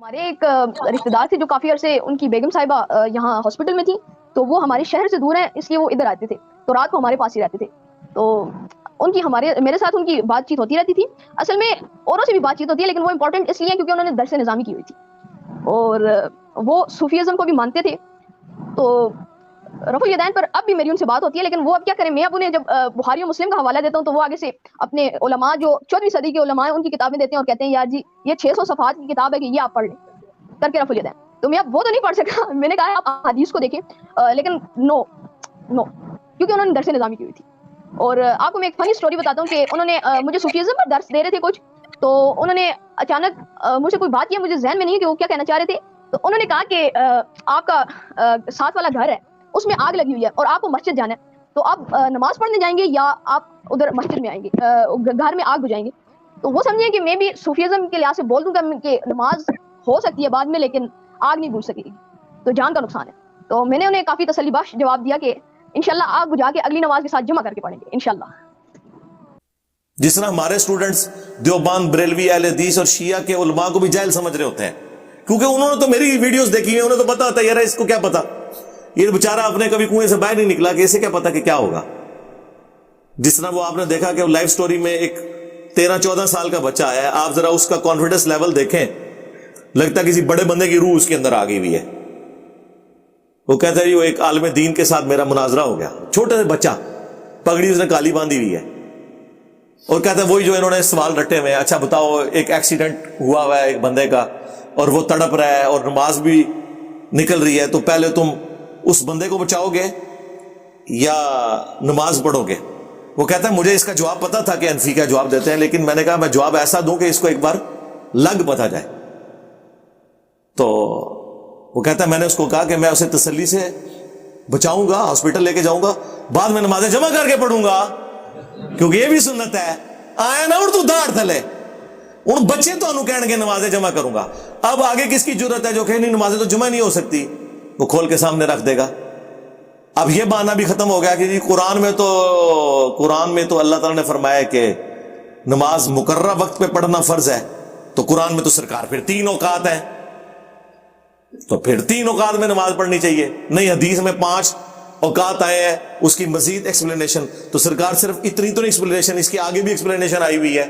ہمارے ایک رشتہ دار تھے جو کافی عرصے ان کی بیگم صاحبہ یہاں ہاسپٹل میں تھی، تو وہ ہمارے شہر سے دور ہیں، اس لیے وہ ادھر آتے تھے، تو رات کو ہمارے پاس ہی رہتے تھے. تو ان کی میرے ساتھ ان کی بات چیت ہوتی رہتی تھی. اصل میں اوروں سے بھی بات چیت ہوتی ہے، لیکن وہ امپورٹنٹ اس لیے کیونکہ انہوں نے درس نظامی کی ہوئی تھی اور وہ صوفیزم کو بھی مانتے تھے. تو رفع الیدین پر اب بھی میری ان سے بات ہوتی ہے، لیکن وہ اب کیا کریں، میں اب انہیں جب بخاری و مسلم کا حوالہ دیتا ہوں تو وہ آگے سے اپنے علماء جو 14ویں صدی کے علماء ہیں ان کی کتابیں دیتے ہیں اور کہتے ہیں یار جی یہ 600 صفحات کی کتاب ہے کہ یہ آپ پڑھ لیں کر کے رفع الیدین. تو میں اب وہ تو نہیں پڑھ سکا، میں نے کہا آپ حدیث کو دیکھیں، لیکن نو کیونکہ انہوں نے درس نظامی کی ہوئی تھی. اور آپ کو میں ایک فنی سٹوری بتاتا ہوں کہ انہوں نے مجھے صوفیزم پر درس دے رہے تھے کچھ، تو انہوں نے اچانک مجھ سے کوئی بات کیا، مجھے ذہن میں نہیں ہے کہ وہ کیا کہنا چاہ رہے تھے. تو انہوں نے کہا کہ آپ کا ساتھ والا گھر ہے اس میں آگ لگی ہوئی ہے اور آپ کو مسجد جانا ہے، تو آپ نماز پڑھنے جائیں گے یا آپ ادھر مسجد میں آئیں گے، گھر میں آگ بجھائیں گے. تو وہ سمجھیں کہ میں بھی صوفیزم کے لحاظ سے بول دوں گا کہ نماز ہو سکتی ہے بعد میں لیکن آگ نہیں بجھ سکے گی، تو جان کا نقصان ہے. تو میں نے انہیں کافی تسلی بخش جواب دیا کہ انشاءاللہ آگ بجھا کے اگلی نماز کے ساتھ جمع کر کے پڑھیں گے انشاءاللہ. جس طرح ہمارے سٹوڈنٹس دیوبند، بریلوی، اہل حدیث اور شیعہ کے علماء کو بھی جاہل سمجھ رہے ہوتے ہیں، کیونکہ انہوں نے تو میری ویڈیوز دیکھی ہیں، انہیں تو پتا ہوتا ہے یار اس کو کیا پتا، یہ بیچارہ اپنے کبھی کنویں سے باہر نہیں نکلا کہ اسے کیا پتا کہ کیا ہوگا. جس طرح وہ آپ نے دیکھا کہ لائف سٹوری میں ایک 13-14 سال کا بچہ آیا ہے، آپ ذرا اس کا کانفیڈنس لیول دیکھیں، لگتا ہے کسی بڑے بندے کی روح اس کے اندر آ گئی ہوئی ہے. وہ کہتا ہے وہ ایک عالم دین کے ساتھ میرا مناظرہ ہو گیا، چھوٹے سے بچہ، پگڑی اس نے کالی باندھی ہوئی ہے، اور کہتا ہے وہی جو انہوں نے سوال رٹے ہوئے ہیں، اچھا بتاؤ ایک ایکسیڈنٹ ہوا ہے ایک بندے کا اور وہ تڑپ رہا ہے اور نماز بھی نکل رہی ہے، تو پہلے تم اس بندے کو بچاؤ گے یا نماز پڑھو گے؟ وہ کہتا ہے مجھے اس کا جواب پتا تھا کہ انفی کا جواب دیتے ہیں، لیکن میں نے کہا میں جواب ایسا دوں کہ اس کو ایک بار لگ پتا جائے. تو وہ کہتا ہے میں نے اس کو کہا کہ میں اسے تسلی سے بچاؤں گا، ہاسپٹل لے کے جاؤں گا، بعد میں نمازیں جمع کر کے پڑھوں گا، کیونکہ یہ بھی سنت ہے. آیا نا اردو داڑ تھلے ان بچے تو انہوں کہنے کے نمازیں جمع کروں گا. اب آگے کس کی جرت ہے جو کہ نہیں نمازیں تو جمع نہیں ہو سکتی، وہ کھول کے سامنے رکھ دے گا. اب یہ بہانہ بھی ختم ہو گیا کہ جی قرآن میں تو اللہ تعالیٰ نے فرمایا کہ نماز مقررہ وقت پہ پڑھنا فرض ہے، تو قرآن میں تو سرکار پھر 3 اوقات ہیں، تو پھر 3 اوقات میں نماز پڑھنی چاہیے. نہیں، حدیث میں 5 اوقات آئے ہیں، اس کی مزید ایکسپلینیشن، تو سرکار صرف اتنی تو نہیں ایکسپلینیشن، اس کی آگے بھی ایکسپلینیشن آئی ہوئی ہے،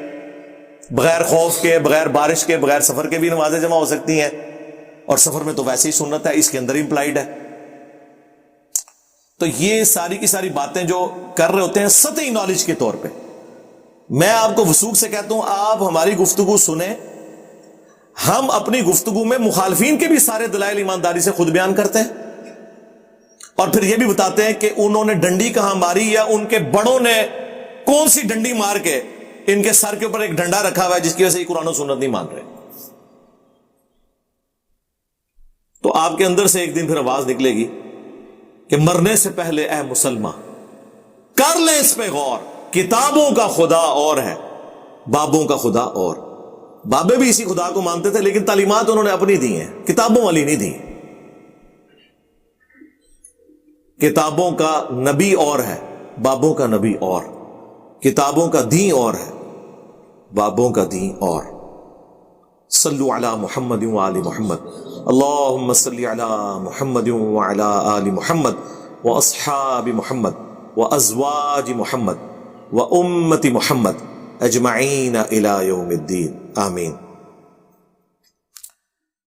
بغیر خوف کے، بغیر بارش کے، بغیر سفر کے بھی نمازیں جمع ہو سکتی ہیں، اور سفر میں تو ویسے ہی سنت ہے، اس کے اندر امپلائڈ ہے. تو یہ ساری کی ساری باتیں جو کر رہے ہوتے ہیں سطحی نالج کے طور پہ، میں آپ کو وثوق سے کہتا ہوں آپ ہماری گفتگو سنیں. ہم اپنی گفتگو میں مخالفین کے بھی سارے دلائل ایمانداری سے خود بیان کرتے ہیں، اور پھر یہ بھی بتاتے ہیں کہ انہوں نے ڈنڈی کہاں ماری یا ان کے بڑوں نے کون سی ڈنڈی مار کے ان کے سر کے اوپر ایک ڈنڈا رکھا ہوا ہے جس کی وجہ سے قرآن و سنت نہیں مان رہے. تو آپ کے اندر سے ایک دن پھر آواز نکلے گی کہ مرنے سے پہلے اے مسلمان کر لیں اس پہ غور، کتابوں کا خدا اور ہے، بابوں کا خدا اور. بابے بھی اسی خدا کو مانتے تھے لیکن تعلیمات انہوں نے اپنی دی ہیں، کتابوں والی نہیں دی. کتابوں کا نبی اور ہے، بابوں کا نبی اور. کتابوں کا دین اور ہے، بابوں کا دین اور. صلو علی محمد وآل محمد، اللہم صلی علی محمد وعلی آل محمد واصحاب محمد وازواج محمد وامت محمد اجمعین الی یوم الدین، آمین.